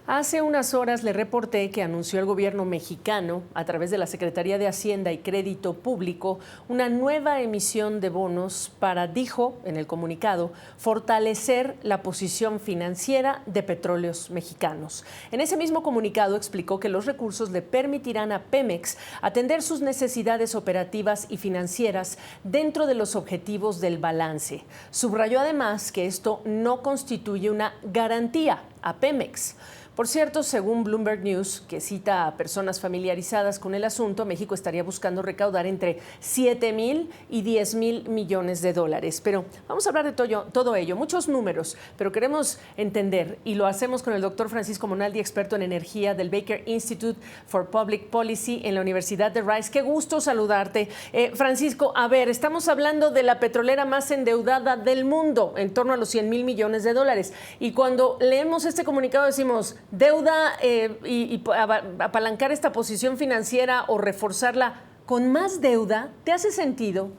Hace unas horas le reporté que anunció el gobierno mexicano, a través de la Secretaría de Hacienda y Crédito Público, una nueva emisión de bonos para, dijo en el comunicado, fortalecer la posición financiera de Petróleos Mexicanos. En ese mismo comunicado explicó que los recursos le permitirán a Pemex atender sus necesidades operativas y financieras dentro de los objetivos del balance. Subrayó además que esto no constituye una garantía a Pemex. Por cierto, según Bloomberg News, que cita a personas familiarizadas con el asunto, México estaría buscando recaudar entre 7,000 y 10,000 millones de dólares. Pero vamos a hablar de todo ello, muchos números, pero queremos entender, y lo hacemos con el doctor Francisco Monaldi, experto en energía del Baker Institute for Public Policy en la Universidad de Rice. Qué gusto saludarte. Francisco, a ver, estamos hablando de la petrolera más endeudada del mundo, en torno a los 100,000 millones de dólares. Y cuando leemos este comunicado decimos, deuda y apalancar esta posición financiera o reforzarla con más deuda, ¿te hace sentido?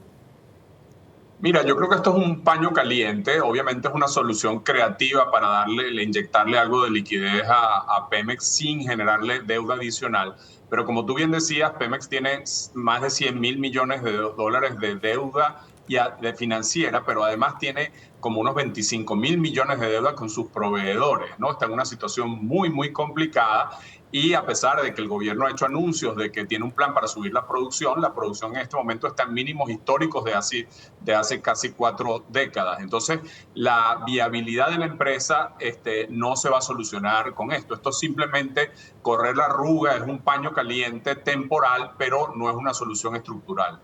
Mira, yo creo que esto es un paño caliente. Obviamente es una solución creativa para inyectarle algo de liquidez a Pemex sin generarle deuda adicional. Pero como tú bien decías, Pemex tiene más de 100,000 millones de dólares de deuda de financiera, pero además tiene como unos 25,000 millones de deuda con sus proveedores, ¿no? Está en una situación muy, muy complicada. Y a pesar de que el gobierno ha hecho anuncios de que tiene un plan para subir la producción en este momento está en mínimos históricos de hace casi 4 décadas. Entonces, la viabilidad de la empresa no se va a solucionar con esto. Esto simplemente correr la arruga, es un paño caliente temporal, pero no es una solución estructural.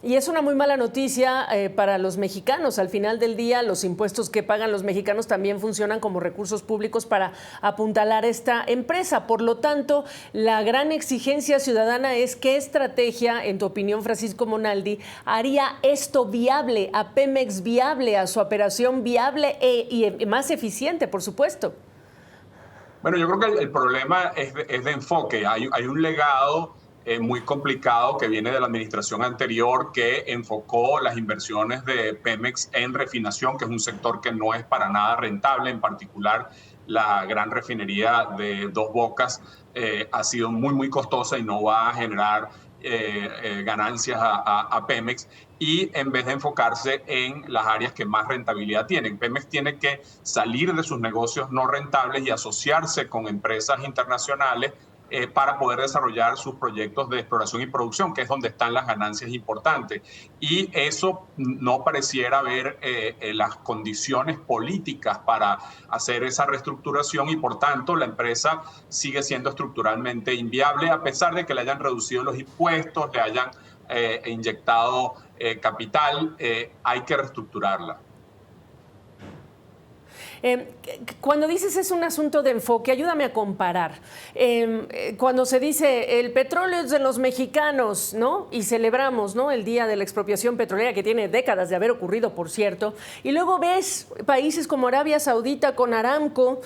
Y es una muy mala noticia para los mexicanos. Al final del día, los impuestos que pagan los mexicanos también funcionan como recursos públicos para apuntalar esta empresa. Por lo tanto, la gran exigencia ciudadana es qué estrategia, en tu opinión, Francisco Monaldi, haría esto viable, a Pemex viable, a su operación viable y más eficiente, por supuesto. Bueno, yo creo que el problema es de enfoque. Hay un legado muy complicado que viene de la administración anterior que enfocó las inversiones de Pemex en refinación, que es un sector que no es para nada rentable. En particular, la gran refinería de Dos Bocas ha sido muy, muy costosa y no va a generar ganancias a Pemex, y en vez de enfocarse en las áreas que más rentabilidad tienen. Pemex tiene que salir de sus negocios no rentables y asociarse con empresas internacionales para poder desarrollar sus proyectos de exploración y producción, que es donde están las ganancias importantes. Y eso no pareciera haber las condiciones políticas para hacer esa reestructuración, y por tanto la empresa sigue siendo estructuralmente inviable, a pesar de que le hayan reducido los impuestos, le hayan inyectado capital. Hay que reestructurarla. Cuando dices es un asunto de enfoque, ayúdame a comparar. Cuando se dice el petróleo es de los mexicanos, ¿no? Y celebramos, ¿no?, el Día de la Expropiación Petrolera, que tiene décadas de haber ocurrido, por cierto, y luego ves países como Arabia Saudita con Aramco,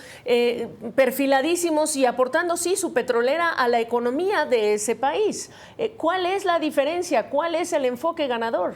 perfiladísimos y aportando, sí, su petrolera a la economía de ese país. ¿Cuál es la diferencia? ¿Cuál es el enfoque ganador?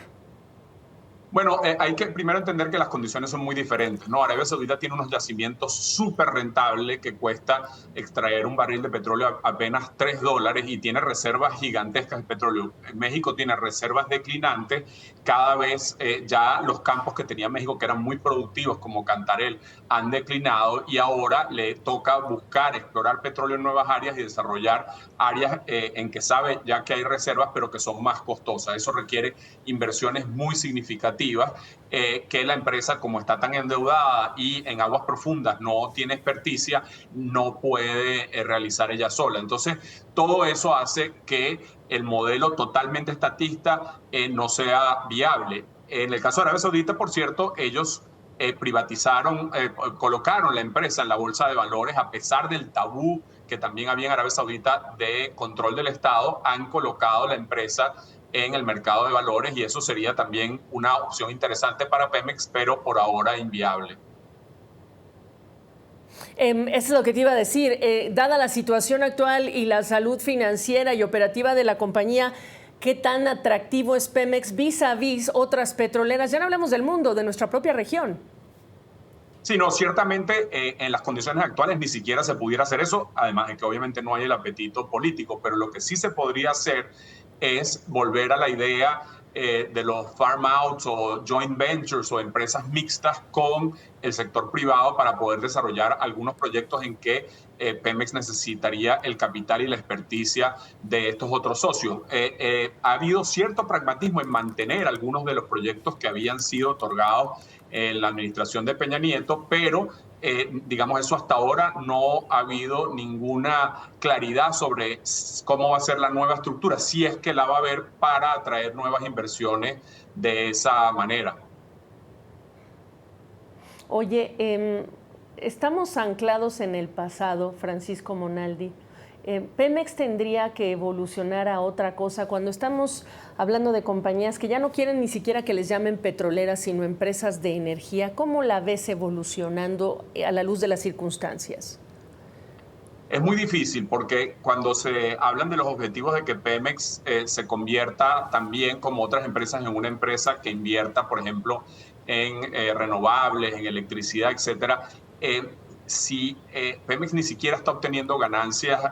Bueno, hay que primero entender que las condiciones son muy diferentes, ¿no? Arabia Saudita tiene unos yacimientos súper rentables que cuesta extraer un barril de petróleo apenas $3 y tiene reservas gigantescas de petróleo. México tiene reservas declinantes. Cada vez ya los campos que tenía México, que eran muy productivos como Cantarell, han declinado, y ahora le toca buscar explorar petróleo en nuevas áreas y desarrollar áreas en que sabe ya que hay reservas, pero que son más costosas. Eso requiere inversiones muy significativas que la empresa, como está tan endeudada y en aguas profundas no tiene experticia, no puede realizar ella sola. Entonces, todo eso hace que el modelo totalmente estatista no sea viable. En el caso de Arabia Saudita, por cierto, ellos privatizaron, colocaron la empresa en la bolsa de valores, a pesar del tabú que también había en Arabia Saudita de control del Estado. Han colocado la empresa en el mercado de valores, y eso sería también una opción interesante para Pemex, pero por ahora inviable. Eso es lo que te iba a decir. Dada la situación actual y la salud financiera y operativa de la compañía, ¿qué tan atractivo es Pemex vis a vis otras petroleras? Ya no hablamos del mundo, de nuestra propia región. Sí, no, ciertamente en las condiciones actuales ni siquiera se pudiera hacer eso, además de que obviamente no hay el apetito político, pero lo que sí se podría hacer es volver a la idea de los farm outs o joint ventures o empresas mixtas con el sector privado para poder desarrollar algunos proyectos en que Pemex necesitaría el capital y la experticia de estos otros socios. Ha habido cierto pragmatismo en mantener algunos de los proyectos que habían sido otorgados en la administración de Peña Nieto, pero digamos eso hasta ahora no ha habido ninguna claridad sobre cómo va a ser la nueva estructura, si es que la va a haber para atraer nuevas inversiones de esa manera. Oye, estamos anclados en el pasado, Francisco Monaldi. Pemex tendría que evolucionar a otra cosa cuando estamos hablando de compañías que ya no quieren ni siquiera que les llamen petroleras, sino empresas de energía. ¿Cómo la ves evolucionando a la luz de las circunstancias? Es muy difícil porque cuando se hablan de los objetivos de que Pemex se convierta también como otras empresas en una empresa que invierta, por ejemplo, en renovables, en electricidad, etcétera, si Pemex ni siquiera está obteniendo ganancias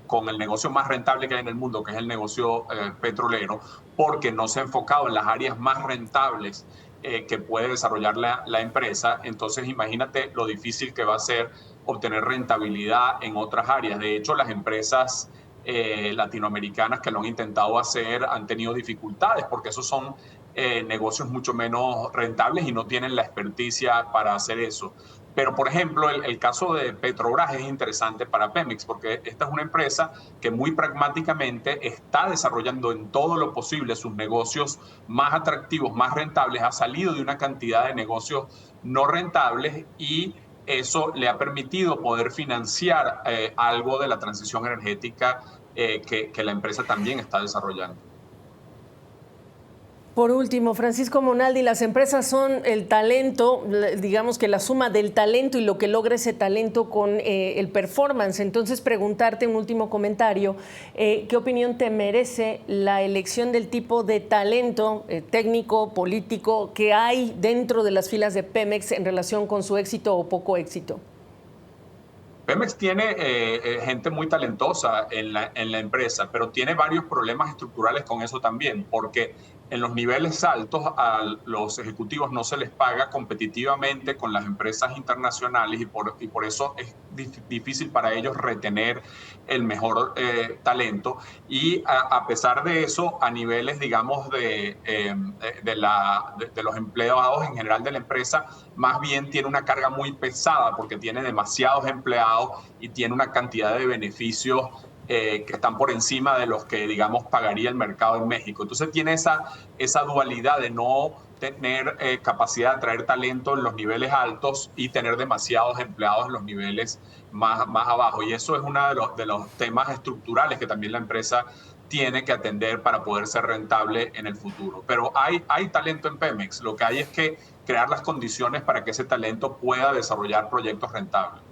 con el negocio más rentable que hay en el mundo, que es el negocio petrolero, porque no se ha enfocado en las áreas más rentables que puede desarrollar la empresa, entonces imagínate lo difícil que va a ser obtener rentabilidad en otras áreas. De hecho, las empresas latinoamericanas que lo han intentado hacer han tenido dificultades porque esos son negocios mucho menos rentables y no tienen la experticia para hacer eso. Pero, por ejemplo, el caso de Petrobras es interesante para Pemex porque esta es una empresa que muy pragmáticamente está desarrollando en todo lo posible sus negocios más atractivos, más rentables, ha salido de una cantidad de negocios no rentables y eso le ha permitido poder financiar algo de la transición energética que la empresa también está desarrollando. Por último, Francisco Monaldi, las empresas son el talento, digamos que la suma del talento y lo que logra ese talento con el performance. Entonces, preguntarte un último comentario, ¿qué opinión te merece la elección del tipo de talento técnico, político que hay dentro de las filas de Pemex en relación con su éxito o poco éxito? Pemex tiene gente muy talentosa en la empresa, pero tiene varios problemas estructurales con eso también, porque en los niveles altos a los ejecutivos no se les paga competitivamente con las empresas internacionales y por eso es difícil para ellos retener el mejor talento. Y a pesar de eso, a niveles, digamos, de los empleados en general de la empresa, más bien tiene una carga muy pesada porque tiene demasiados empleados y tiene una cantidad de beneficios que están por encima de los que, digamos, pagaría el mercado en México. Entonces tiene esa dualidad de no tener capacidad de atraer talento en los niveles altos y tener demasiados empleados en los niveles más abajo. Y eso es uno de los temas estructurales que también la empresa tiene que atender para poder ser rentable en el futuro. Pero hay talento en Pemex. Lo que hay es que crear las condiciones para que ese talento pueda desarrollar proyectos rentables.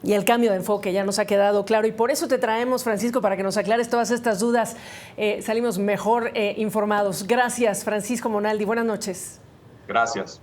Y el cambio de enfoque ya nos ha quedado claro y por eso te traemos, Francisco, para que nos aclares todas estas dudas. Salimos mejor informados. Gracias, Francisco Monaldi. Buenas noches. Gracias.